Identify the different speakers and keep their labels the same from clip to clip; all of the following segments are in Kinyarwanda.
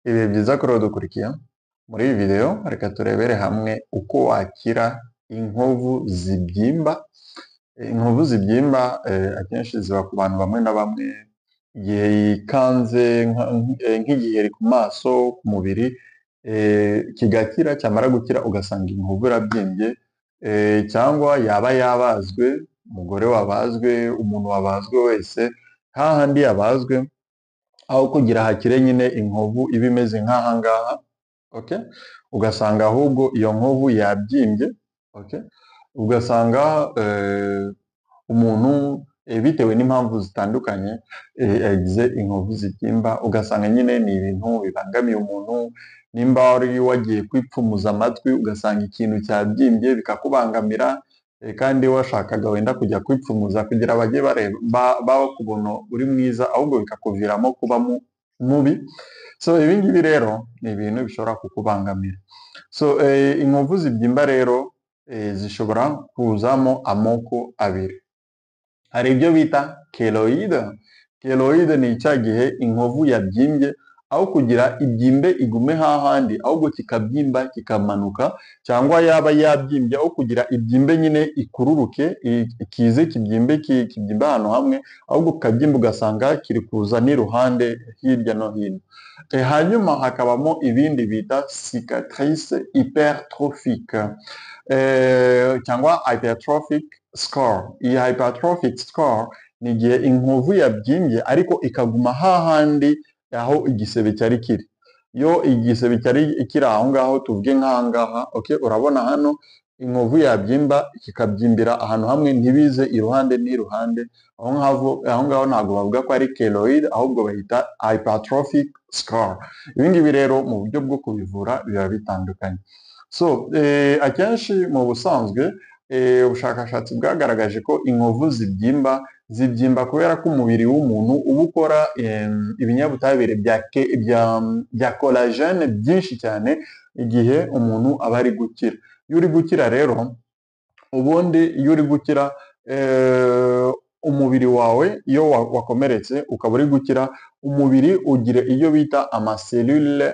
Speaker 1: Ibihe byiza kuri uwo dukurikiye. Muri iyi video reka turebere hamwe uko wakira inkovu zibyimba. Inkovu zibyimba akenshi ziba ku bantu bamwe na bamwe igihe yikanze nk'igiheri ku maso, ku mubiri, kigakira, cyamara gukira ugasanga inkovu irabyimbye, cyangwa yaba yabazwe, umugore wabazwe, umuntu wabazwe wese, hahandi yabazwe aho kugira hakire nyine inkovu iba imeze nk'aha ngaha, okay? Ugasanga ahubwo iyo nkovu yabyimbye, okay? Ugasanga umuntu bitewe n'impamvu zitandukanye yagize inkovu zibyimba, ugasanga nyine ni ibintu bibangamiye umuntu. Nimba wari wagiye kwipfumuza amatwi ugasanga ikintu cyabyimbye bikakubangamira, kandi washakaga wenda kujya kwipfumuza kugira bajye bakubona uri mwiza, ahubwo bikakuviramo kuba mubi. So ibi ngibi rero ni ibintu bishobora kukubangamira. So inkovu zibyimba rero zishobora kuzamo amoko abiri. Hari ibyo bita keloide. Keloide ni cya gihe inkovu yabyimbye, aho kugira ibyimbe igume hahandi, ahubwo kikabyimba kikamanuka, cyangwa yaba yabyimbye aho kugira ibyimbe nyine ikururuke kize kibyimbe ahantu hamwe, ahubwo kabyimba ugasanga kiri kuza n'iruhande hirya no hino. Hanyuma hakabamo ibindi bita cicatrice hypertrophique, cyangwa hypertrophic scar. Iyi hypertrophic scar ni igihe inkovu yabyimbye ariko ikaguma hahandi aho igisebe cyari kiri. Iyo igisebe cyari kiri aho ngaho, tuvuge nk'aha ngaha, okay? Urabona hano inkovu yabyimba kikabyimbira ahantu hamwe, ntibize iruhande n'iruhande. Aho ngaho ntabwo bavuga ko ari keloid, ahubwo bahita hypertrophic scar. Ibi ngibi rero mu buryo bwo kubivura biba bitandukanye. So akenshi mu busanzwe ubushakashatsi bwagaragaje ko inkovu zibyimba kubera ko umubiri w'umuntu uba ukora ibinyabutabire bya collagene byinshi cyane igihe umuntu aba ari gukira. Iyo uri gukira rero, ubundi iyo uri gukira, umubiri wawe iyo wakomeretse ukaba uri gukira, umubiri ugira iyo bita amaselule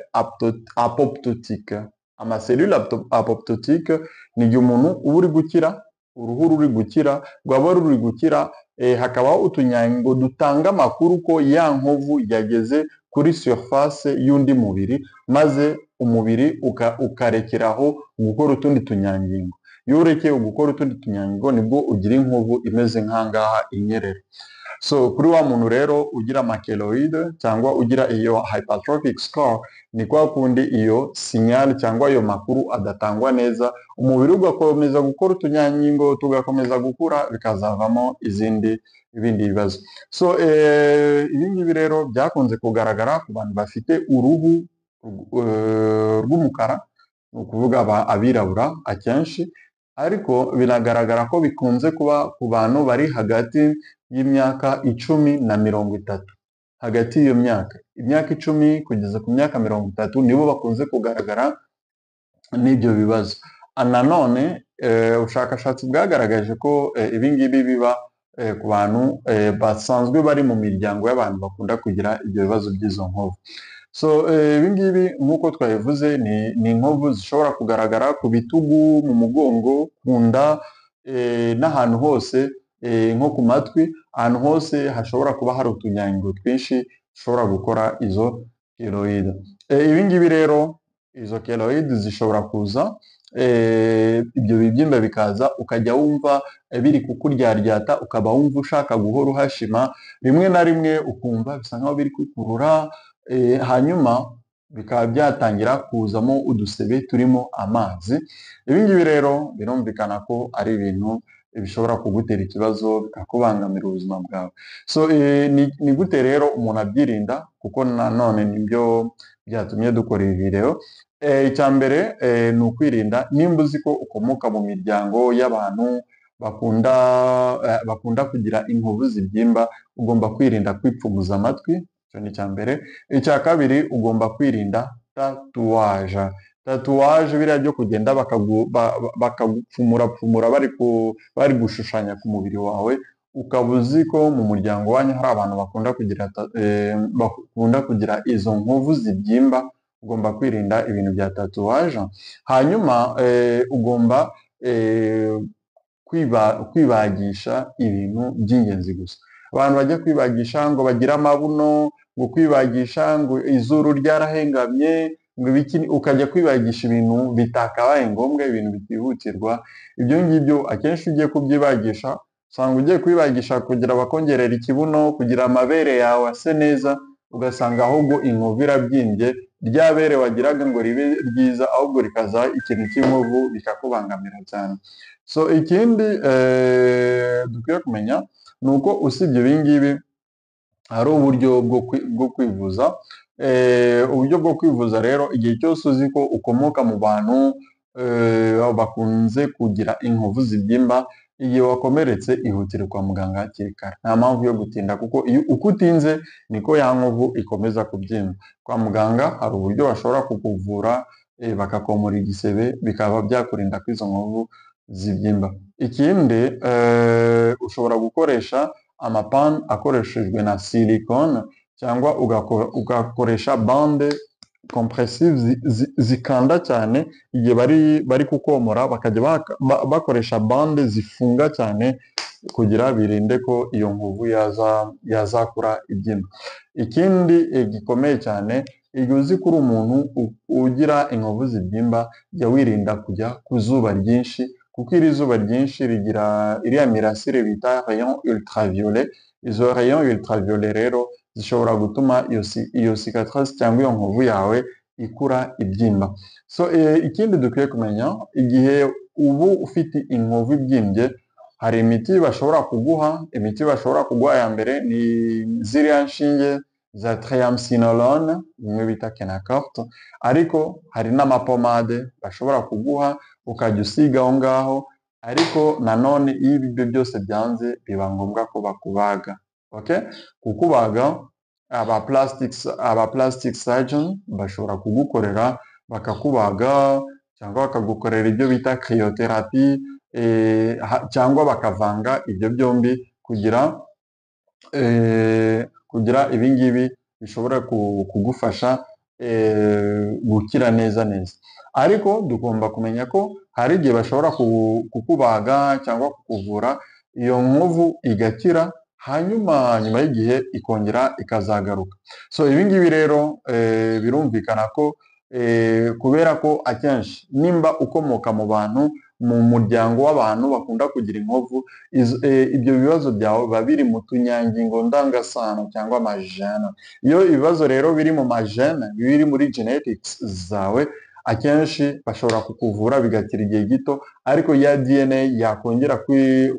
Speaker 1: apoptotique. Amaselule apoptotique ni igihe umuntu uba uri gukira, uruhu ruri gukira, rwaba ruri gukira, hakabaho utunyangingo dutanga amakuru ko ya nkovu yageze kuri surface y'undi mubiri, maze umubiri ukarekeraho gukora utundi tunyangingo. Iyo urekeye gukora utundi tunyangingo nibwo ugira inkovu imeze nk'ahangaha inyerera. So kuri wa muntu rero ugira amakeloide cyangwa ugira iyo hypertrophic scar, ni kwa kundi iyo signal cyangwa ayo makuru adatangwa neza, umubiri ugakomeza gukora utunyangingo tugakomeza gukura, bikazavamo ibindi bibazo. So ibi ngibi rero byakunze kugaragara ku bantu bafite uruhu rw'umukara, ni ukuvuga abirabura akenshi, ariko binagaragara ko bikunze kuba ku bantu bari hagati y'imyaka 10 na 30. Hagati y'iyo imyaka 10 kugeza ku myaka 30 nibo bakunze kugaragara n'ibyo bibazo. Nanone ubushakashatsi bwagaragaje ko ibi ngibi biba ku bantu basanzwe bari mu miryango y'abantu bakunda kugira ibyo bibazo by'izo nkovu. So ibi ngibi nk'uko twabivuze ni inkovu zishobora kugaragara ku bitugu, mu mugongo, ku nda, n'ahantu hose, nko ku matwi, ahantu hose hashobora kuba hari utunyangingo twinshi dushobora gukora izo keloide. Ibi ngibi rero, izo keloide zishobora kuza, ibyo bibyimba bikaza, ukajya wumva biri kukuryaryata, ukaba wumva ushaka guhora uhashima, rimwe na rimwe ukumva bisa nkaho biri kukurura, hanyuma bikaba byatangira kuzamo udusebe turimo amazi. Ibi ngibi rero birumvikana ko ari ibintu bishobora kugutera ikibazo, bikakubangamira ubuzima bwawe. So ni gute rero umuntu abyirinda, kuko nanone nibyo byatumye dukora iyi video. Icya mbere ni ukwirinda. Nimba uzi ko ukomoka mu miryango y'abantu bakunda kugira inkovu zibyimba, ugomba kwirinda kwipfumuza amatwi. Icyo ni icya mbere. Icya kabiri, ugomba kwirinda tatuwaje. Tatuwaje biriya byo kugenda bakagupfumura bari gushushanya ku mubiri wawe, ukaba uzi ko mu muryango wanyu hari abantu bakunda kugira izo nkovu zibyimba, ugomba kwirinda ibintu bya tatuwaje. Hanyuma ugomba kwibagisha ibintu by'ingenzi gusa. Abantu bajya kwibagisha ngo bagire amabuno, ngo kwibagisha ngo izuru ryarahengamye, ngo ibiki, ukajya kwibagisha ibintu bitakabaye ngombwa, ibintu bitihutirwa. Ibyo ngibyo akenshi ugiye kubyibagisha usanga ugiye kwibagisha kugira bakongerera ikibuno, kugira amabere yawe ase neza, ugasanga ahubwo inkovu irabyimbye, rya bere wagiraga ngo ribe ryiza ahubwo rikaza ikintu cy'inkovu bikakubangamira cyane. So ikindi dukwiye kumenya ni uko usibye ibi ngibi hari uburyo bwo kwivuza. Uburyo bwo kwivuza rero, igihe cyose uzi ko ukomoka mu bantu bakunze kugira inkovu zibyimba, igihe wakomeretse ihutire kwa muganga hakiri kare, nta mpamvu yo gutinda, kuko uko utinze niko ya nkovu ikomeza kubyimba. Kwa muganga hari uburyo bashobora kukuvura bakakomora igisebe, bikaba byakurinda ko izo nkovu zibyimba. Ikindi ushobora gukoresha amapani akoreshejwe na silikone, cyangwa ugakoresha bande compressive zikanda cyane. Igihe bari kukomora bakajya bakoresha bande zifunga cyane kugira birinde ko iyo nkovu yazakura ibyimba. Ikindi gikomeye cyane, igihe uzi ko uri umuntu ugira inkovu zibyimba, jya wirinda kujya ku zuba ryinshi, kuko iri zuba ryinshi rigira iriya mirasire bita rayon ultraviolet. Izo rayon ultraviolet rero zishobora gutuma iyo cicatrice cyangwa iyo nkovu yawe ikura ibyimba. So ikindi dukwiye kumenya, igihe ubu ufite inkovu ibyimbye, hari imiti bashobora kuguha. Imiti bashobora kuguha ya mbere ni ziriya nshinge za triamcinolone, bimwe bita Kenacort, ariko hari n'amapomade bashobora kuguha ukajya usiga aho ngaho. Ariko nanone iyo ibyo byose byanze, biba ngombwa ko bakubaga. Okay? Kukubaga, aba plastic surgeon bashobora kugukorera bakakubaga, cyangwa bakagukorera ibyo bita cryotherapy, cyangwa bakavanga ibyo byombi kugira ibingibi bishobora kugufasha gukira neza. Ariko tugomba kumenya ko hari igihe bashobora kukubaga cyangwa kukuvura, iyo nkovu igakira, hanyuma nyuma y'igihe ikongera ikazagaruka. So ibingibi rero birumvikana ko kubera ko akenshi nimba ukomoka mu muryango w'abantu bakunda kugira inkovu, ibyo bibazo byawe biba biri mu tunyangingo ndangasano cyangwa amajene. Iyo ibibazo rero biri mu majene, biri muri genetics zawe, akenshi bashobora kukuvura bigakira igihe gito, ariko ya DNA yakongera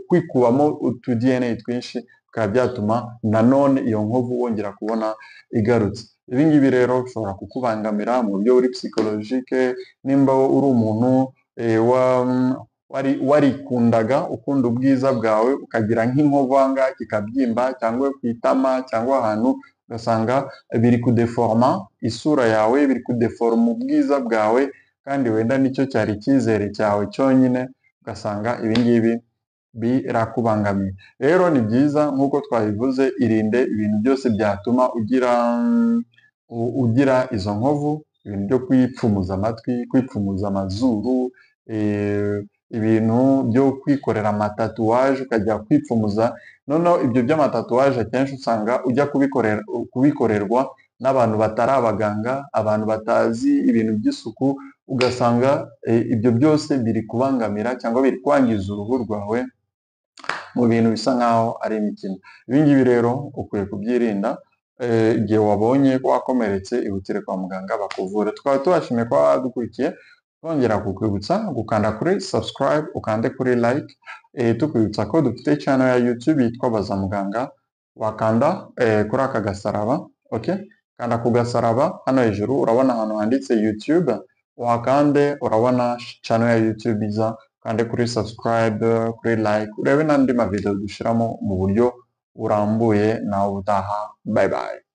Speaker 1: kwikubamo utu DNA twinshi, bikaba byatuma nanone iyo nkovu wongera kubona igarutse. Ibi ngibi rero bishobora kukubangamira mu buryo buri psychologique. Nimba uri umuntu warikundaga, ukunda ubwiza bwawe, ukagira nk'inkovu ahangaha kikabyimba, cyangwa ku itama, cyangwa ahantu, ugasanga biri kudeforma isura yawe, biri kudeforma ubwiza bwawe, kandi wenda nicyo cyari icyizere cyawe cyonyine, ugasanga ibingibi birakubangamiye. Rero ni byiza nk'uko twabivuze, irinde ibintu byose byatuma ugira izo nkovu, ibintu byo kwipfumuza amatwi, kwipfumuza amazuru, ibintu byo kwikorera amatatuwaje ukajya kwipfumuza. Noneho ibyo by'amatatuwaje akenshi usanga ujya kubikorerwa n'abantu batari abaganga, abantu batazi ibintu by'isuku, ugasanga ibyo byose biri kubangamira cyangwa biri kwangiza uruhu rwawe mu bintu bisa nkaho ari imikino. Ibi ngibi rero ukwiye kubyirinda. Igihe wabonye ko wakomeretse, ihutire kwa muganga bakuvura. Twaba tubashimiye ko wadukurikiye, twongera kukwibutsa gukanda kuri subscribe, ukande kuri like, tukwibutsa ko dufite channel ya YouTube yitwa Baza Muganga. Wakanda kuri aka gasaraba, okay? Kanda ku gasaraba hano hejuru, urabona ahantu handitse YouTube, wakande urabona channel ya YouTube iza, kande kuri subscribe, kuri like, urebe n'andi mavideo dushiramo mu buryo burambuye. Nawe utaha, bye bye.